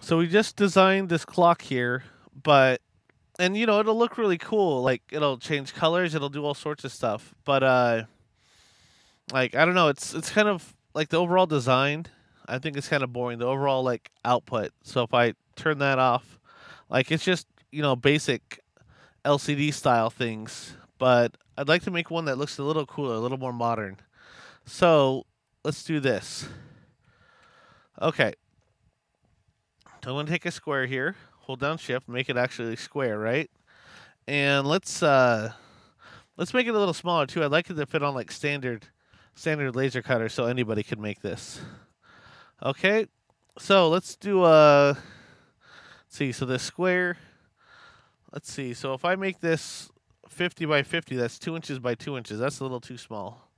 So we just designed this clock here, but and it'll look really cool. Like it'll change colors, it'll do all sorts of stuff. But like I don't know, it's kind of like the overall design. I think it's kind of boring. The overall like output. So if I turn that off, like it's just basic LCD style things. But I'd like to make one that looks a little cooler, a little more modern. So let's do this. Okay, so I'm gonna take a square here. Hold down Shift, make it actually square, right? And let's make it a little smaller too. I'd like it to fit on like standard laser cutter, so anybody could make this. Okay, so let's do let's see. So this square. Let's see. So if I make this 50 by 50, that's 2 inches by 2 inches. That's a little too small.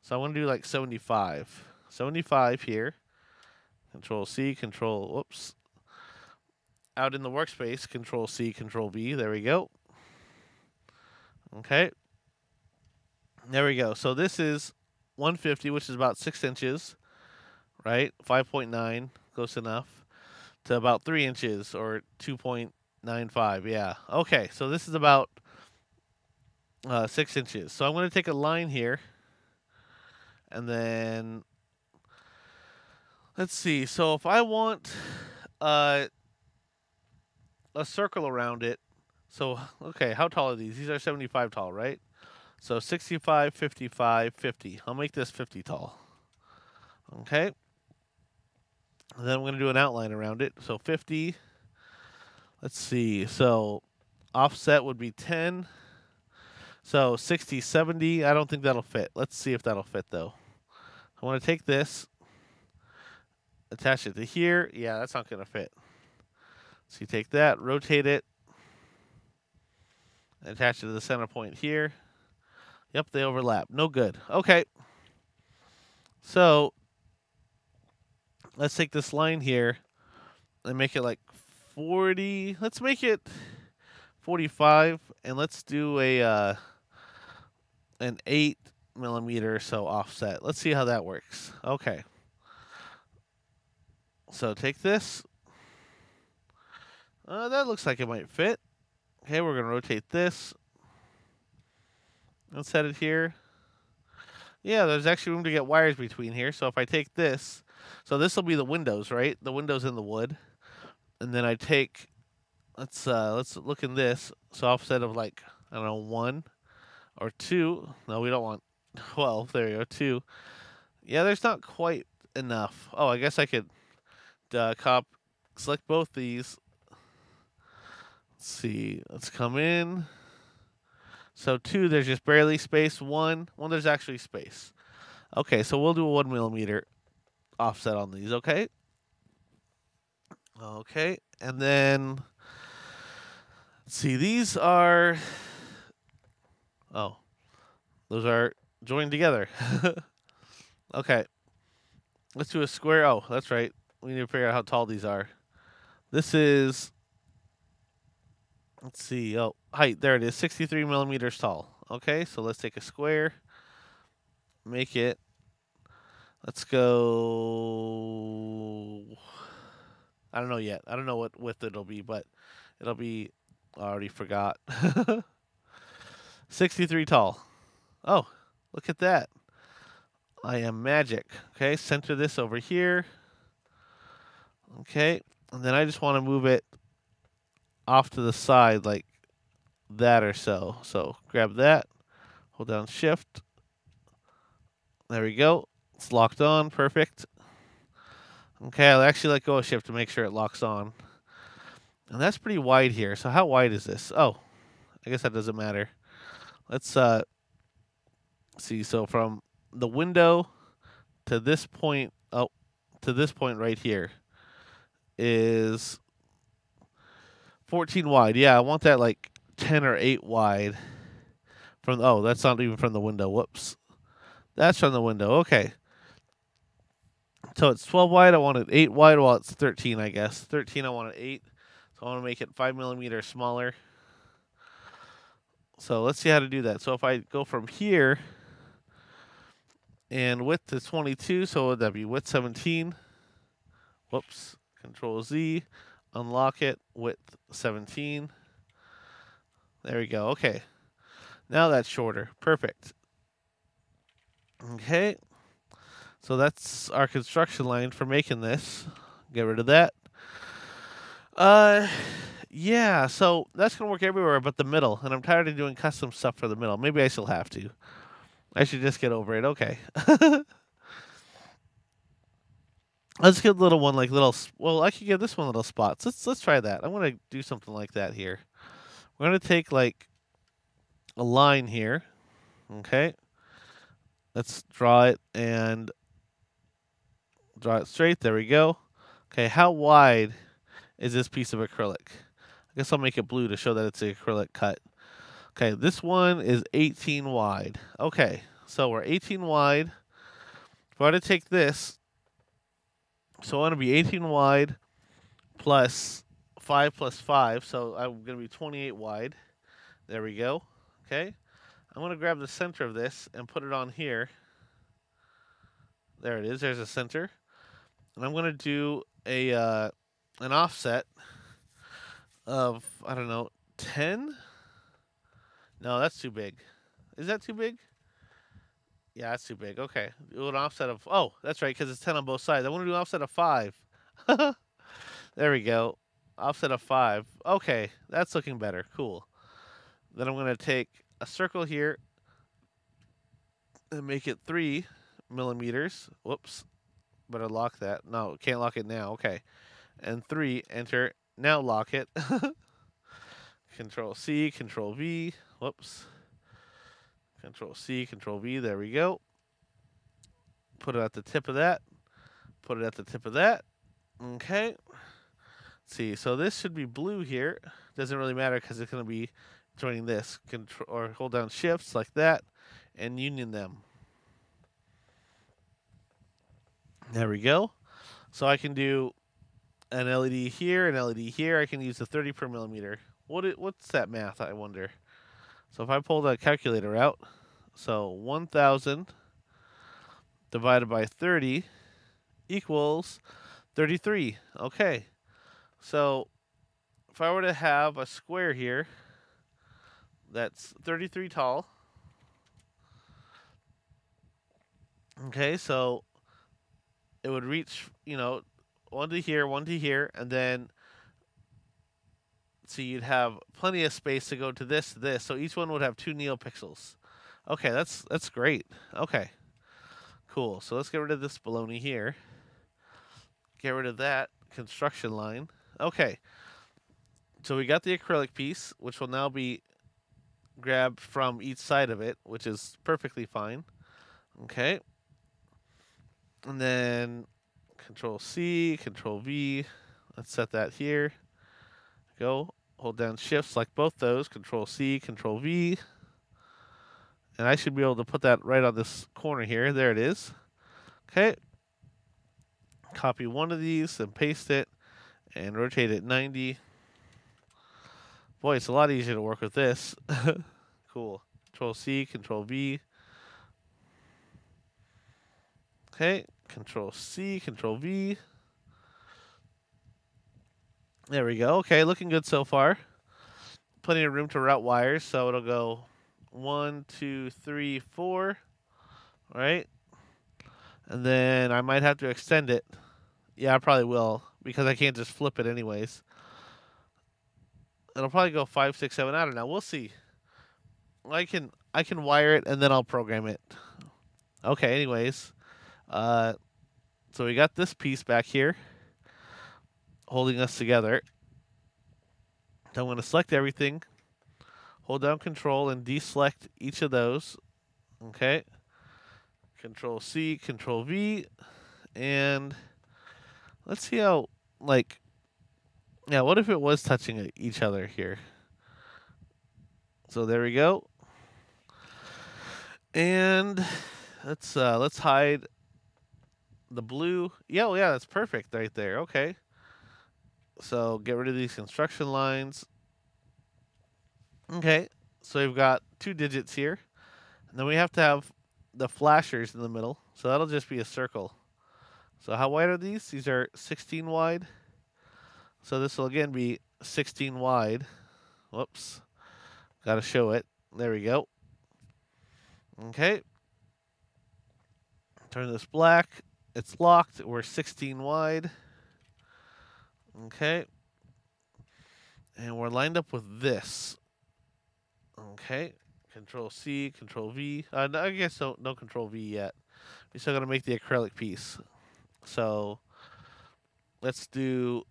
So I want to do like 75. 75 here. Control C, Control. Whoops. Out in the workspace, Control C, Control V. There we go. Okay. There we go. So this is 150, which is about 6 inches, right? 5.9, close enough, to about 3 inches or 2.95. Yeah. Okay. So this is about 6 inches. So I'm going to take a line here, and then let's see. So if I want a circle around it, so okay, how tall are these? These are 75 tall, right? So 65, 55, 50. I'll make this 50 tall. Okay. And then I'm going to do an outline around it. So 50. Let's see. So offset would be 10. So 60, 70. I don't think that'll fit. Let's see if that'll fit, though. I want to take this, attach it to here. Yeah, that's not going to fit. So you take that, rotate it, attach it to the center point here. Yep, they overlap. No good. Okay. So let's take this line here and make it like 40. Let's make it 45, and let's do an 8 millimeter or so offset. Let's see how that works. Okay. So take this. That looks like it might fit. Okay, we're gonna rotate this. Let's set it here. Yeah, there's actually room to get wires between here. So if I take this, so this will be the windows, right? The windows in the wood. And then I take, let's look in this. So offset of like, I don't know, 1 or 2. No, we don't want 12. There we go, 2. Yeah, there's not quite enough. Oh, I guess I could select both these. Let's see. Let's come in. So 2, there's just barely space. 1, there's actually space. Okay, so we'll do a 1 millimeter offset on these. Okay. Okay, and then let's see. These are. Oh, those are joined together. Okay, let's do a square. Oh, that's right. We need to figure out how tall these are. This is. Let's see. Oh, height. There it is. 63 millimeters tall. Okay, so let's take a square. Make it. Let's go. I don't know yet. I don't know what width it'll be, but it'll be. I already forgot. 63 tall. Oh, look at that. I am magic. Okay, center this over here. Okay, and then I just want to move it off to the side like that or so. So grab that, hold down Shift. There we go. It's locked on. Perfect. Okay, I'll actually let go of Shift to make sure it locks on. And that's pretty wide here. So how wide is this? Oh, I guess that doesn't matter. Let's see. So from the window to this point, to this point right here is 14 wide. Yeah, I want that like 10 or 8 wide. That's not even from the window. Whoops. That's from the window. Okay. So it's 12 wide. I want it 8 wide. Well, it's 13, I guess. 13, I want it 8. So I want to make it 5 millimeters smaller. So let's see how to do that. So if I go from here, and width is 22, so would that be width 17? Whoops. Control Z. unlock it, width 17. There we go. Okay. Now that's shorter. Perfect. Okay. So that's our construction line for making this. Get rid of that. Uh, yeah, so that's going to work everywhere but the middle, and I'm tired of doing custom stuff for the middle. Maybe I still have to. I should just get over it. Okay. Let's get a little one, like little. Well, I could give this one little spots. Let's try that. I'm gonna do something like that here. We're gonna take like a line here. Okay. Let's draw it and draw it straight. There we go. Okay. How wide is this piece of acrylic? I guess I'll make it blue to show that it's an acrylic cut. Okay. This one is 18 wide. Okay. So we're 18 wide. If I were to take this. So I want to be 18 wide plus 5 plus 5. So I'm going to be 28 wide. There we go. Okay. I'm going to grab the center of this and put it on here. There it is. There's a center. And I'm going to do an offset of, I don't know, 10? No, that's too big. Is that too big? Yeah, that's too big. Okay. Do an offset of, oh, that's right, because it's 10 on both sides. I want to do an offset of 5. There we go. Offset of 5. Okay, that's looking better. Cool. Then I'm going to take a circle here and make it 3 millimeters. Whoops. Better lock that. No, can't lock it now. Okay. And 3, enter. Now lock it. Control C, Control V. Whoops. Control C, Control V. There we go. Put it at the tip of that. Put it at the tip of that. Okay. Let's see. So this should be blue here. Doesn't really matter because it's going to be joining this. Control or hold down shifts like that and union them. There we go. So I can do an LED here, an LED here. I can use the 30 per millimeter. What's that math, I wonder? So if I pull the calculator out, so 1,000 divided by 30 equals 33. Okay. So if I were to have a square here that's 33 tall, okay, so it would reach, one to here, and then so you'd have plenty of space to go to this, So each one would have 2 neopixels. Okay, that's great. Okay, cool. So let's get rid of this baloney here. Get rid of that construction line. Okay, so we got the acrylic piece, which will now be grabbed from each side of it, which is perfectly fine. Okay. And then Control C, Control V. Let's set that here. Go. Hold down Shift, select both those. Control C, Control V. And I should be able to put that right on this corner here. There it is. Okay. Copy one of these and paste it and rotate it 90. Boy, it's a lot easier to work with this. Cool. Control C, Control V. Okay, Control C, Control V. There we go. Okay, looking good so far. Plenty of room to route wires, so it'll go 1, 2, 3, 4. All right. And then I might have to extend it. Yeah, I probably will, because I can't just flip it anyways. It'll probably go 5, 6, 7. I don't know. We'll see. I can wire it and then I'll program it. Okay, anyways. So we got this piece back here holding us together. So I'm going to select everything, hold down Control, and deselect each of those. Okay. Control C, Control V, and let's see how, what if it was touching each other here? So there we go. And let's hide the blue. Yeah, well, yeah, that's perfect right there. Okay. So get rid of these construction lines. Okay. So we've got 2 digits here. And then we have to have the flashers in the middle. So that'll just be a circle. So how wide are these? These are 16 wide. So this will again be 16 wide. Whoops. Got to show it. There we go. Okay. Turn this black. It's locked. We're 16 wide. Okay. And we're lined up with this. Okay. Control C, Control V. No, I guess no Control V yet. We still got to make the acrylic piece. So let's do.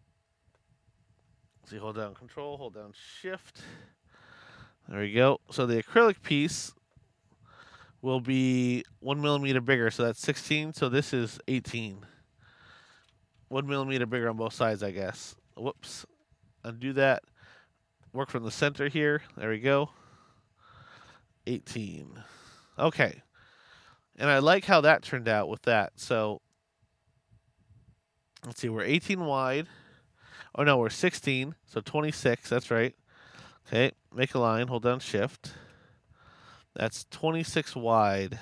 See, hold down Control, hold down Shift. There we go. So the acrylic piece will be 1 millimeter bigger. So that's 16. So this is 18. 1 millimeter bigger on both sides, I guess. Whoops. Undo that. Work from the center here. There we go. 18. Okay. And I like how that turned out with that. So let's see. We're 18 wide. Oh, no, we're 16. So 26. That's right. Okay. Make a line. Hold down Shift. That's 26 wide.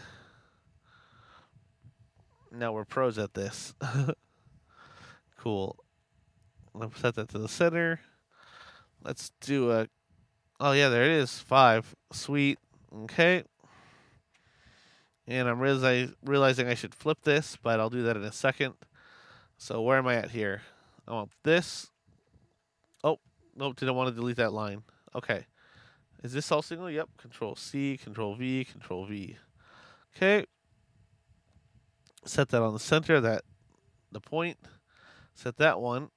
Now we're pros at this. Cool. Let's set that to the center. Let's do a... Oh, yeah, there it is. 5. Sweet. Okay. And I'm realizing I should flip this, but I'll do that in a second. So where am I at here? I want this. Oh, nope, didn't want to delete that line. Okay. Is this all single? Yep. Control C, Control V, Control V. Okay. Set that on the center, the point. Set that one.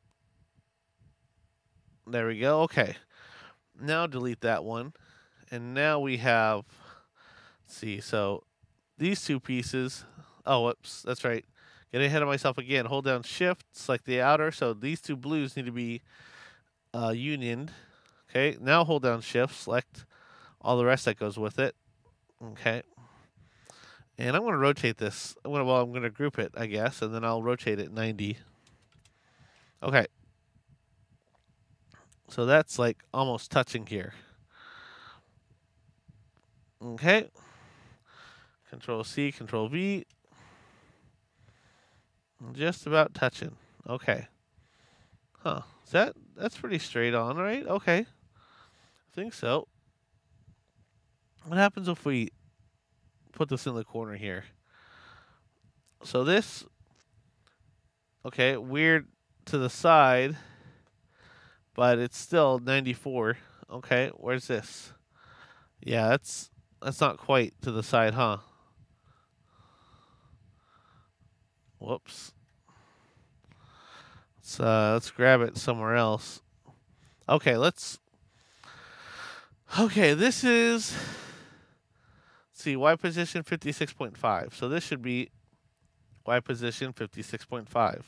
There we go. Okay. Now delete that one. And now we have, let's see, so these two pieces. Oh, whoops. That's right. Getting ahead of myself again. Hold down Shift, select the outer. So these two blues need to be unioned. Okay. Now hold down Shift, select all the rest that goes with it. Okay. And I'm going to rotate this. I'm going to group it, I guess, and then I'll rotate it 90. Okay. So that's like almost touching here. Okay. Control C, Control V. Just about touching. Okay. Huh. That's pretty straight on, right? Okay. I think so. What happens if we put this in the corner here? So this, okay, weird to the side, but it's still 94. Okay, where's this? Yeah, that's not quite to the side, huh? Whoops. Let's grab it somewhere else. Okay, Okay, this is. Let's see, Y position 56.5. So this should be Y position 56.5.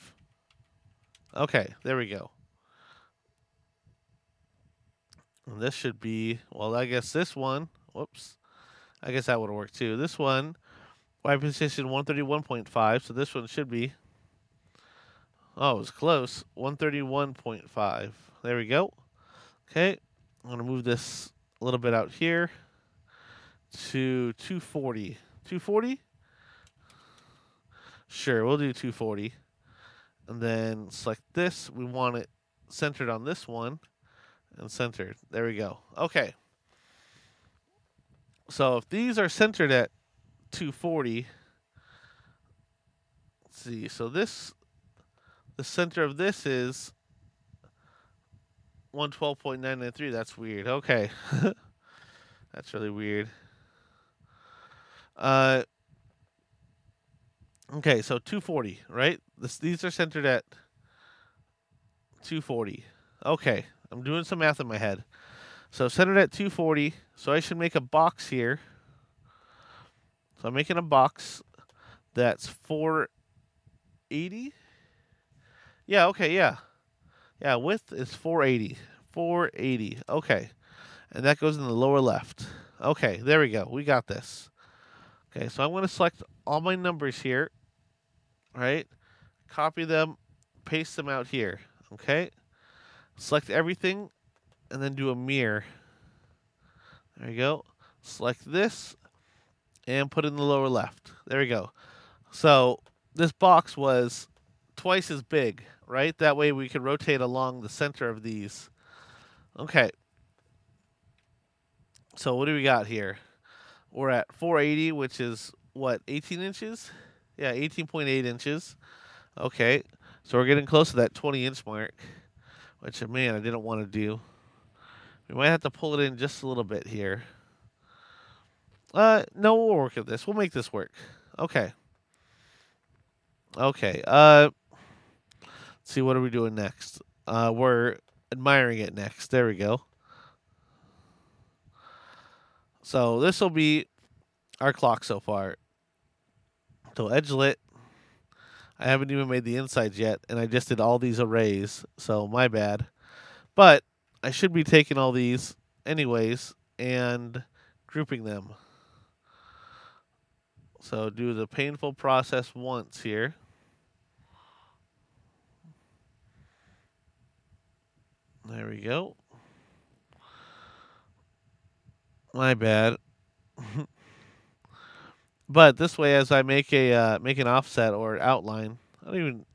Okay, there we go. And this should be, well, I guess this one. Whoops. I guess that would work too. This one, Y position 131.5. So this one should be. Oh, it was close. 131.5. There we go. Okay. I'm going to move this a little bit out here to 240. 240? Sure, we'll do 240. And then select this. We want it centered on this one. And centered. There we go. Okay. So if these are centered at 240, let's see. So this, the center of this is 112.993. That's weird. Okay. That's really weird. Okay, so 240, right? These are centered at 240. Okay, I'm doing some math in my head. So centered at 240, so I should make a box here. So I'm making a box that's 480. Yeah, okay, yeah. Yeah, width is 480. 480, okay. And that goes in the lower left. Okay, there we go. We got this. Okay, so I'm going to select all my numbers here, right? Copy them, paste them out here, okay? Select everything, and then do a mirror. There you go. Select this, and put it in the lower left. There we go. So this box was twice as big right? That way we can rotate along the center of these. Okay, so what do we got here? We're at 480, which is what, 18 inches? Yeah, 18.8 inches. Okay, so we're getting close to that 20-inch mark, which, man, I didn't want to do. We might have to pull it in just a little bit here. No, we'll work at this. We'll make this work. Okay. Okay. Let's see, what are we doing next? We're admiring it next. There we go. So this will be our clock so far. So edge lit. I haven't even made the insides yet, and I just did all these arrays, so my bad. But I should be taking all these anyways and grouping them. So do the painful process once here. There we go. My bad. But this way, as I make an offset or outline, I don't even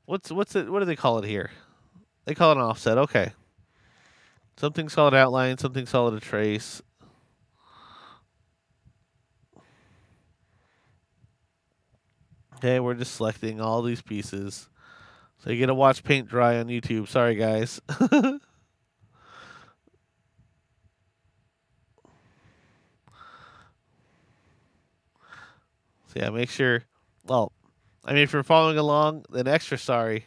what's it? What do they call it here? They call it an offset. Okay. Something's called outline. Something's called a trace. Okay, we're just selecting all these pieces. So you get to watch paint dry on YouTube. Sorry, guys. So yeah, make sure. Well, I mean, if you're following along, then extra sorry.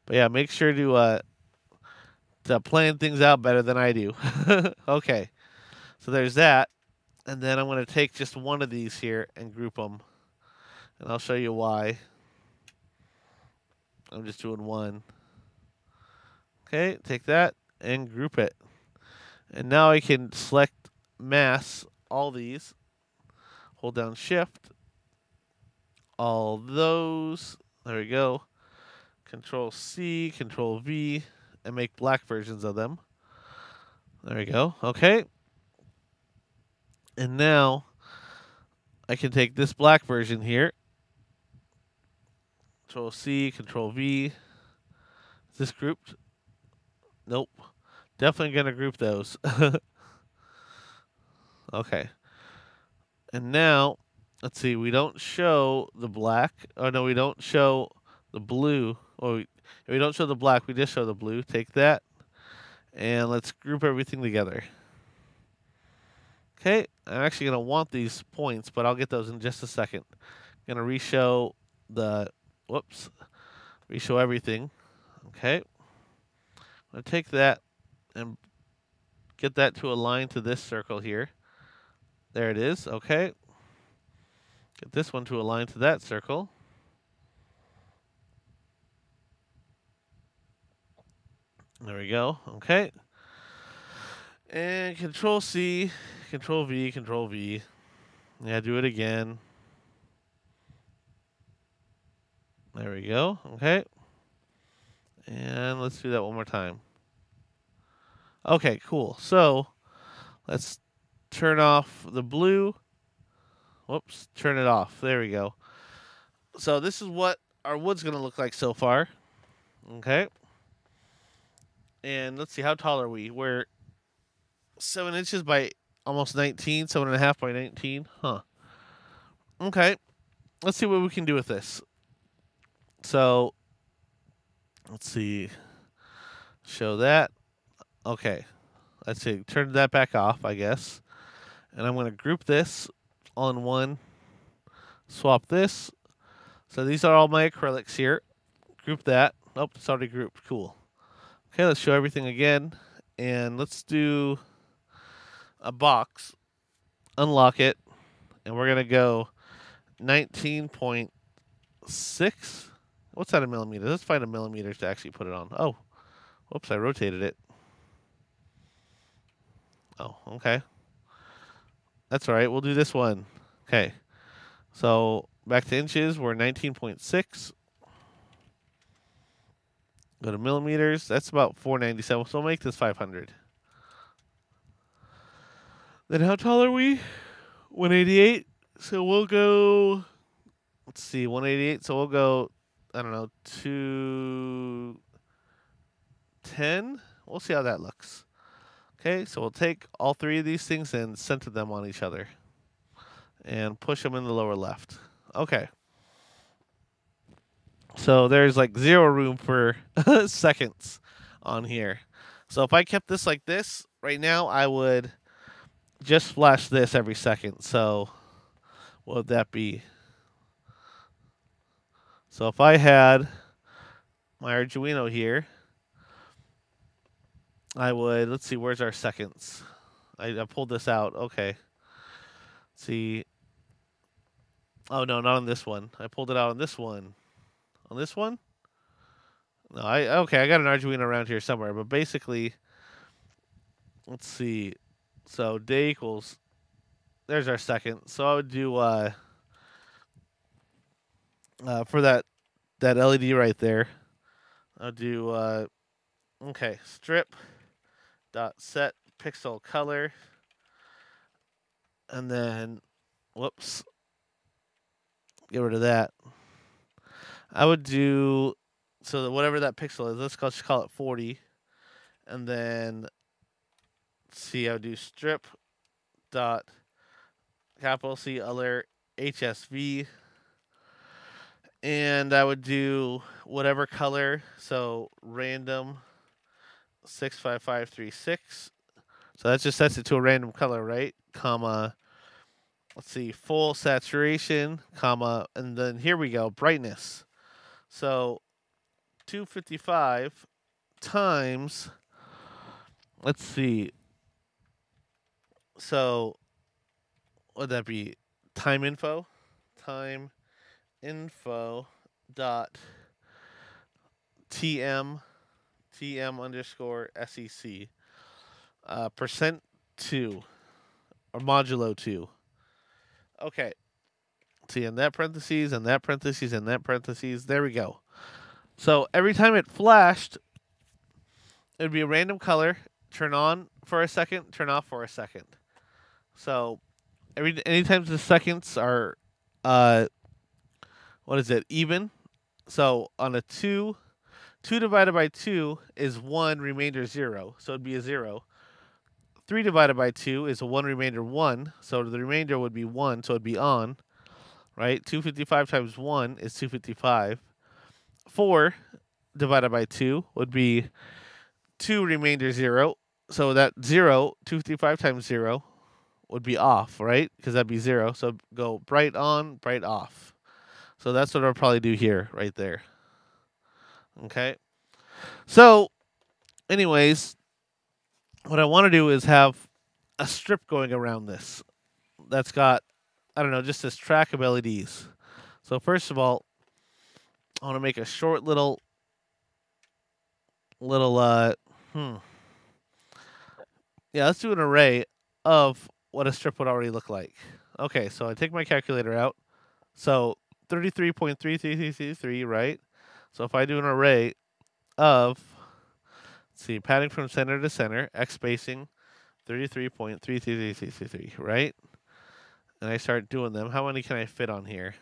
But yeah, make sure to plan things out better than I do. Okay, so there's that, and then I'm going to take just one of these here and group them, and I'll show you why. I'm just doing one. Okay, take that and group it, and now I can select mass all these. Hold down Shift. All those. There we go. Control C, Control V, and make black versions of them. There we go. Okay. And now I can take this black version here. Control C, Control V. Is this grouped? Nope. Definitely going to group those. Okay. And now, let's see. We don't show the black. Oh, no, we don't show the blue. Oh, we don't show the black. We just show the blue. Take that. And let's group everything together. Okay, I'm actually going to want these points, but I'll get those in just a second. I'm going to reshow the, reshow everything. Okay. I'm going to take that and get that to align to this circle here. There it is. Okay. Get this one to align to that circle. There we go. Okay. And Control C, Control V, Control V. Yeah, do it again. There we go. Okay. And let's do that one more time. Okay, cool. So let's turn off the blue. Whoops, turn it off. There we go. So this is what our wood's going to look like so far. Okay. And let's see, how tall are we? We're 7 inches by almost 19, 7.5 by 19. Huh. Okay. Let's see what we can do with this. So, let's see. Show that. Okay. Let's see. Turn that back off, I guess. And I'm going to group this all in one. Swap this. So these are all my acrylics here. Group that. Oh, it's already grouped. Cool. Okay, let's show everything again. And let's do a box. Unlock it. And we're going to go 19.6. What's that in millimeters? Let's find a millimeters to actually put it on. Oh, whoops, I rotated it. Oh, okay. That's all right. We'll do this one. Okay. So back to inches. We're 19.6. Go to millimeters. That's about 497. So we'll make this 500. Then how tall are we? 188. So we'll go, let's see, 188. So we'll go I don't know, 210. We'll see how that looks. Okay, so we'll take all three of these things and center them on each other. And push them in the lower left. Okay. So there's like zero room for seconds on here. So if I kept this like this, right now I would just flash this every second. So what would that be? So if I had my Arduino here, I would, let's see, where's our seconds? I pulled this out. Okay. Let's see. Oh, no, not on this one. I pulled it out on this one. On this one? No, okay, I got an Arduino around here somewhere, but basically, let's see. So day equals, there's our second. So I would do for that LED right there. I'll do okay, strip dot set pixel color, and then whoops, get rid of that. I would do so that whatever that pixel is, let's just call it 40, and then see, I would do strip dot capital C other HSV, and I would do whatever color, so random 65536. So that just sets it to a random color, right? Comma, let's see, full saturation, comma, and then here we go, brightness. So 255 times, let's see, so what would that be? Time info dot tm underscore sec percent 2 or modulo 2. Okay. See, in that parentheses, and that parentheses, and that parentheses. There we go. So every time it flashed, it would be a random color. Turn on for a second, turn off for a second. So anytime the seconds are what is it, even? So on a 2 divided by 2 is 1, remainder 0. So it'd be a 0. 3 divided by 2 is a 1, remainder 1. So the remainder would be 1, so it'd be on. Right? 255 times 1 is 255. 4 divided by 2 would be 2, remainder 0. So that 0, 255 times 0 would be off, right? Because that'd be 0. So go bright on, bright off. So that's what I'll probably do here, right there. Okay. So, anyways, what I want to do is have a strip going around this that's got, I don't know, just this track of LEDs. So first of all, I want to make a short little yeah, let's do an array of what a strip would already look like. Okay, so I take my calculator out. So 33.3333, right? So if I do an array of, let's see, padding from center to center, X spacing, 33.3333, right? And I start doing them. How many can I fit on here?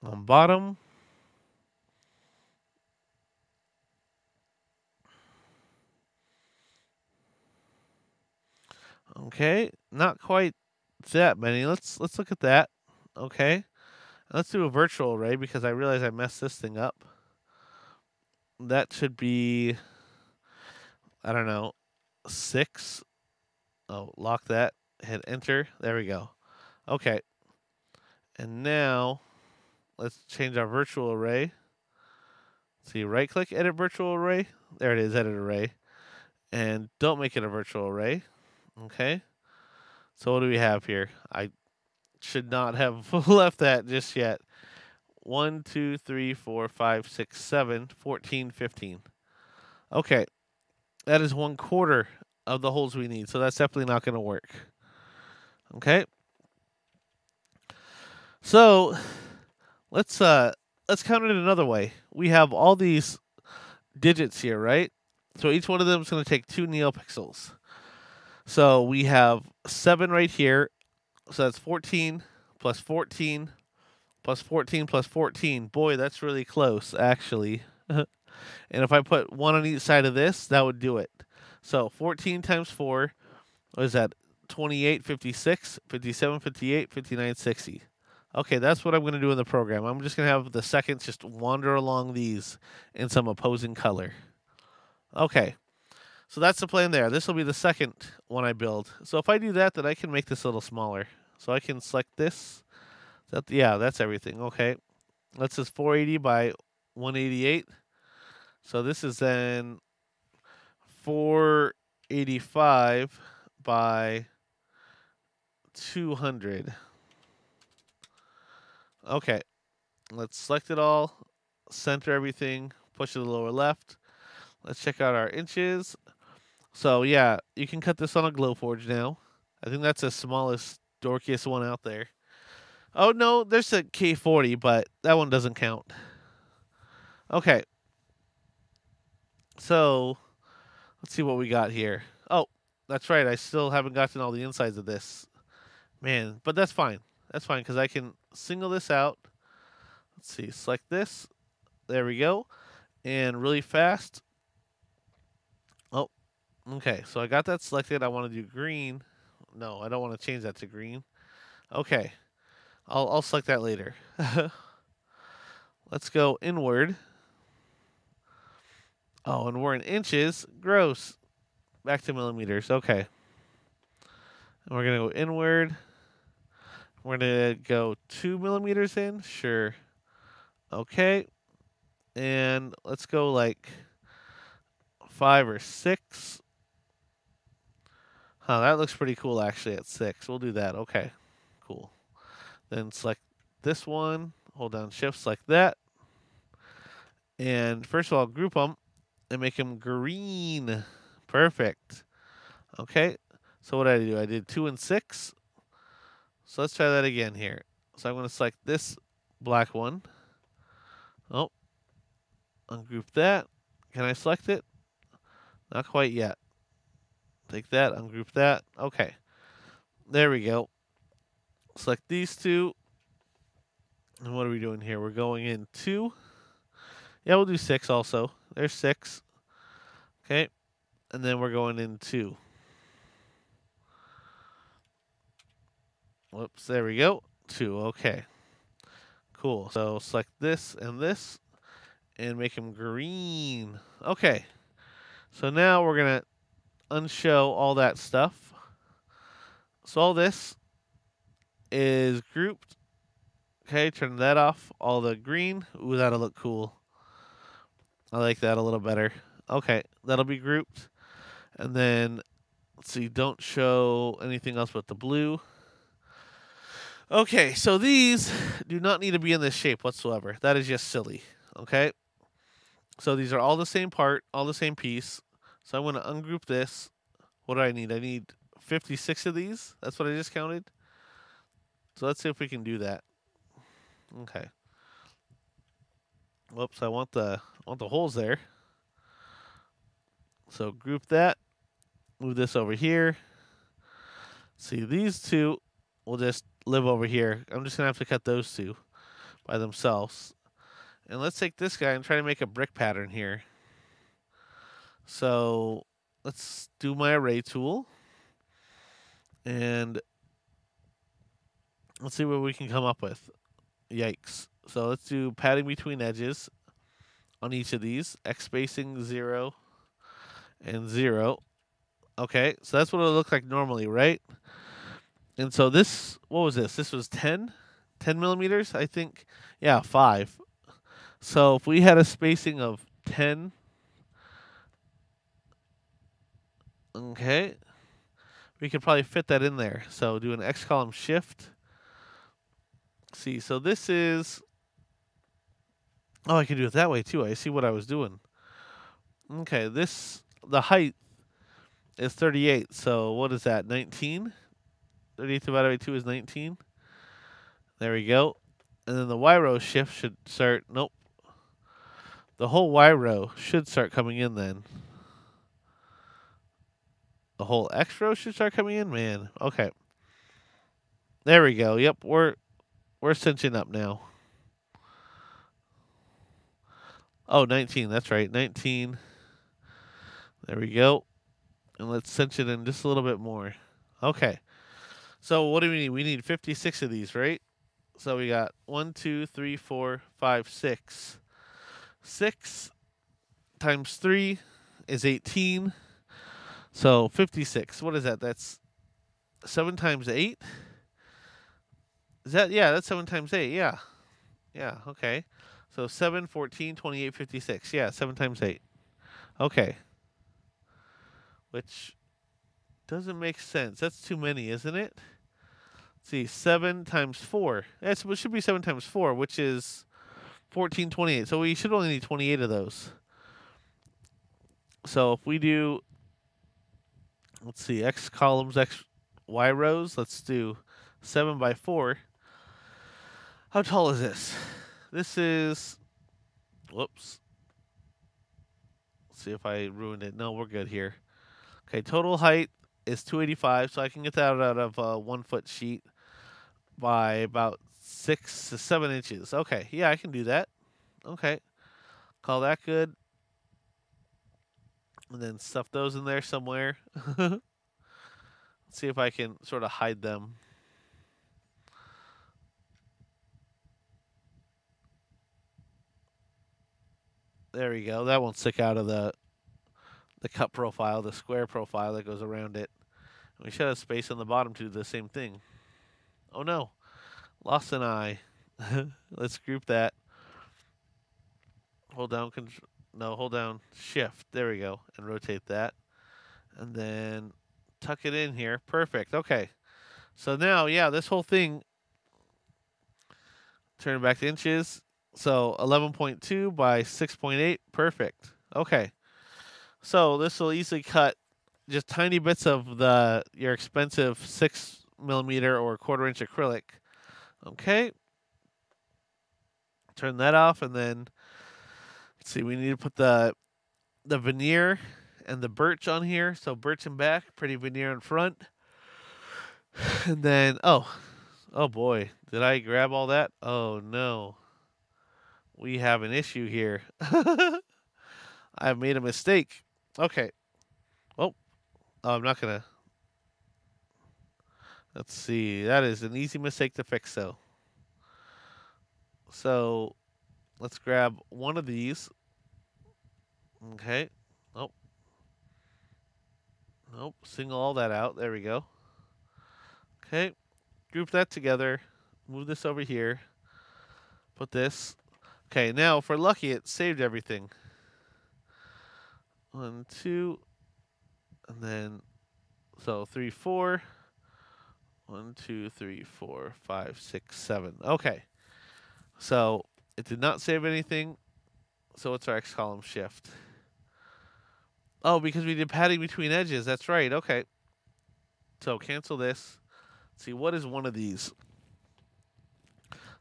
On bottom. Okay, not quite that many. Let's look at that. Okay. Let's do a virtual array because I realize I messed this thing up. That should be, I don't know, 6. Oh, lock that. Hit enter. There we go. Okay. And now let's change our virtual array. See, right click, edit virtual array. There it is, edit array. And don't make it a virtual array. Okay. So what do we have here? I should not have left that just yet. 1, 2, 3, 4, 5, 6, 7, 14, 15. Okay. That is 1/4 of the holes we need. So that's definitely not going to work. Okay. So let's count it another way. We have all these digits here, right? So each one of them is going to take 2 neopixels. So we have 7 right here. So that's 14 plus 14 plus 14 plus 14. Boy, that's really close, actually. And if I put 1 on each side of this, that would do it. So 14 times 4, what is that? 28, 56, 57, 58, 59, 60. Okay, that's what I'm going to do in the program. I'm just going to have the seconds just wander along these in some opposing color. Okay, so that's the plan there. This will be the second one I build. So if I do that, then I can make this a little smaller. So I can select this. Yeah, that's everything. Okay, that's just 480 by 188. So this is then 485 by 200. Okay, let's select it all, center everything, push to the lower left. Let's check out our inches. So yeah, you can cut this on a Glowforge now. I think that's the smallest, dorkiest one out there. Oh no, there's a K40, but that one doesn't count. Okay, so let's see what we got here. Oh, that's right, I still haven't gotten all the insides of this. Man, but that's fine. That's fine, because I can single this out. Let's see, select this. There we go. And really fast. Oh, okay. So I got that selected. I want to do green. No, I don't want to change that to green. Okay. I'll select that later. Let's go inward. Oh, and we're in inches. Gross. Back to millimeters. Okay. And we're going to go inward. We're going to go 2 millimeters in. Sure. Okay. And let's go like 5 or 6. Huh, that looks pretty cool actually at 6. We'll do that. Okay. Cool. Then select this one. Hold down shift, select that. And first of all, group them and make them green. Perfect. Okay. So what did I do? I did 2 and 6. So let's try that again here. So I'm going to select this black one. Oh. Ungroup that. Can I select it? Not quite yet. Take that, ungroup that. Okay. There we go. Select these two. And what are we doing here? We're going in 2. Yeah, we'll do 6 also. There's 6. Okay. And then we're going in 2. Whoops, there we go. 2, okay. Cool. So select this and make them green. Okay. So now we're going to unshow all that stuff. So all this is grouped. Okay, turn that off. All the green. Ooh, that'll look cool. I like that a little better. Okay, that'll be grouped. And then, let's see, don't show anything else but the blue. Okay, so these do not need to be in this shape whatsoever. That is just silly. Okay? So these are all the same part, all the same piece. So I'm going to ungroup this. What do I need? I need 56 of these. That's what I just counted. So let's see if we can do that. Okay. Whoops, I want the holes there. So group that. Move this over here. See, these two will just live over here. I'm just going to have to cut those two by themselves. And let's take this guy and try to make a brick pattern here. So let's do my array tool. And let's see what we can come up with. Yikes. So let's do padding between edges on each of these. X spacing 0 and 0. Okay, so that's what it'll look like normally, right? And so this, what was this? This was 10 millimeters, I think. Yeah, 5. So if we had a spacing of 10, okay, we could probably fit that in there. So do an X column shift. See, so this is, oh, I can do it that way too. I see what I was doing. Okay, the height is 38. So what is that, 19? 38 divided by 2 is 19. There we go. And then the Y row shift should start, nope. The whole Y row should start coming in then. The whole X row should start coming in? Man, okay. There we go. Yep, we're cinching up now. Oh, 19. That's right. 19. There we go. And let's cinch it in just a little bit more. Okay. So what do we need? We need 56 of these, right? So we got 1, 2, 3, 4, 5, 6. 6 times 3 is 18. So 56. What is that? That's 7 times 8? Is that, yeah, that's 7 times 8. Yeah. Yeah, okay. So 7, 14, 28, 56. Yeah, 7 times 8. Okay. Which doesn't make sense. That's too many, isn't it? Let's see, 7 times 4. It should be 7 times 4, which is 14, 28. So we should only need 28 of those. So if we do, let's see, x columns, x, y rows, let's do 7 by 4. How tall is this? This is, whoops. Let's see if I ruined it. No, we're good here. Okay, total height is 285, so I can get that out of a 1 foot sheet by about 6 to 7 inches. Okay, yeah, I can do that. Okay, call that good. And then stuff those in there somewhere. Let's see if I can sort of hide them. There we go. That won't stick out of the cut profile, the square profile that goes around it. We should have space on the bottom to do the same thing. Oh no, lost an eye. Let's group that. Hold down, hold down shift. There we go. And rotate that. And then tuck it in here. Perfect. Okay. So now, yeah, this whole thing, turn it back to inches. So 11.2 by 6.8. Perfect. Okay. So this will easily cut just tiny bits of your expensive 6mm or 1/4 inch acrylic. Okay. Turn that off, and then let's see. We need to put the veneer and the birch on here. So birch in back, pretty veneer in front, and then oh boy, did I grab all that? Oh no, we have an issue here. I've made a mistake. Okay. Oh, I'm not gonna. Let's see. That is an easy mistake to fix, though. So let's grab one of these. Okay. Oh, nope. Single all that out. There we go. Okay. Group that together. Move this over here. Put this. Okay. Now, if we're lucky, it saved everything. 1, 2, and then so 3, 4. 1, 2, 3, 4, 5, 6, 7. Okay. So it did not save anything. So what's our X column shift? Oh, because we did padding between edges. That's right. Okay. So cancel this. Let's see, what is one of these?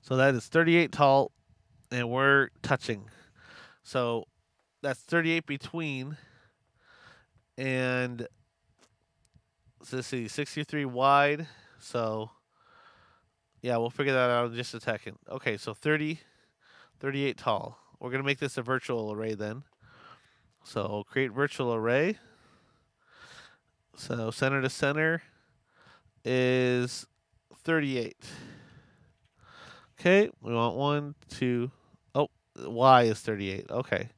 So that is 38 tall, and we're touching. So that's 38 between, and so let's see, 63 wide. So yeah, we'll figure that out in just a second. Okay, so 38 tall. We're going to make this a virtual array then. So create virtual array. So center to center is 38. Okay, we want 1, 2. Oh, Y is 38. Okay.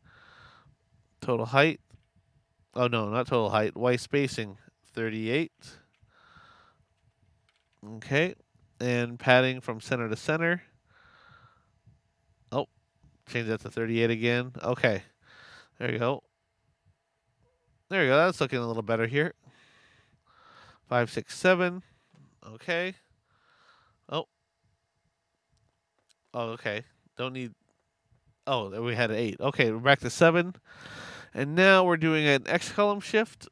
Total height. Oh no, not total height. Y spacing 38. Okay. And padding from center to center. Oh, change that to 38 again. Okay. There you go. There you go. That's looking a little better here. 5, 6, 7. Okay. Oh. Oh, okay. Don't need. Oh, we had an 8. Okay, we're back to 7. And now we're doing an X column shift.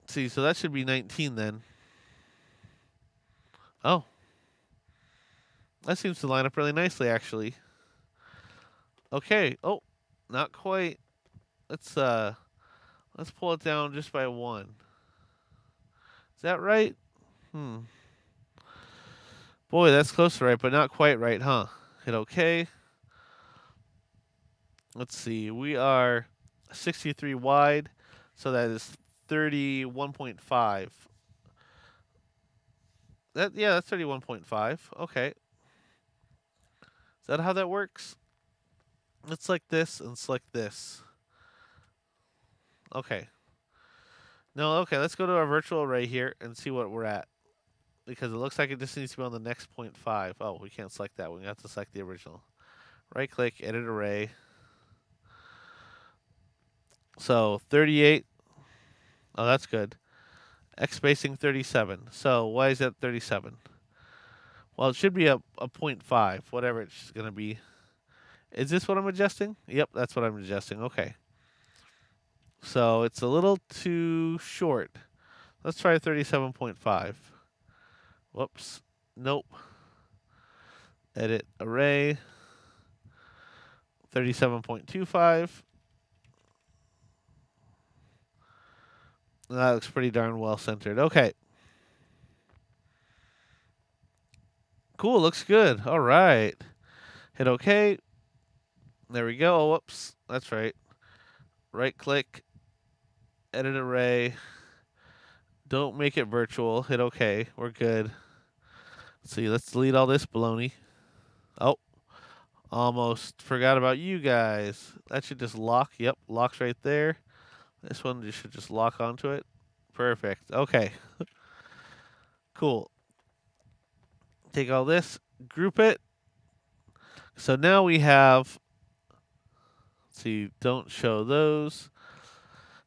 See, so that should be 19 then. Oh. That seems to line up really nicely, actually. Okay. Oh, not quite. Let's pull it down just by 1. Is that right? Boy, that's close to right, but not quite right, huh? Hit OK. Let's see. We are 63 wide, so that is 31.5. Yeah, that's 31.5. Okay. Is that how that works? It's like this and it's like this. Okay. No, okay, let's go to our virtual array here and see what we're at. Because it looks like it just needs to be on the next 0.5. Oh, we can't select that. We have to select the original. Right click, edit array. So 38. Oh, that's good. X spacing 37. So why is that 37? Well, it should be a 0.5, whatever it's going to be. Is this what I'm adjusting? Yep, that's what I'm adjusting. Okay. So it's a little too short. Let's try 37.5. Whoops. Nope. Edit array. 37.25. That looks pretty darn well centered. Okay. Cool. Looks good. All right. Hit OK. There we go. Whoops. That's right. Right click. Edit array. Don't make it virtual. Hit OK. We're good. Let's see. Let's delete all this baloney. Oh. Almost forgot about you guys. That should just lock. Yep. Locks right there. This one should just lock onto it. Perfect. Okay. Cool. Take all this, group it. So now we have, let's see, don't show those.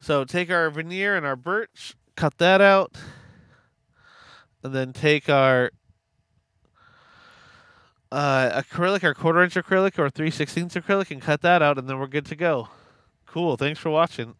So take our veneer and our birch, cut that out, and then take our acrylic, our 1/4 inch acrylic or 3/16 acrylic, and cut that out, and then we're good to go. Cool. Thanks for watching.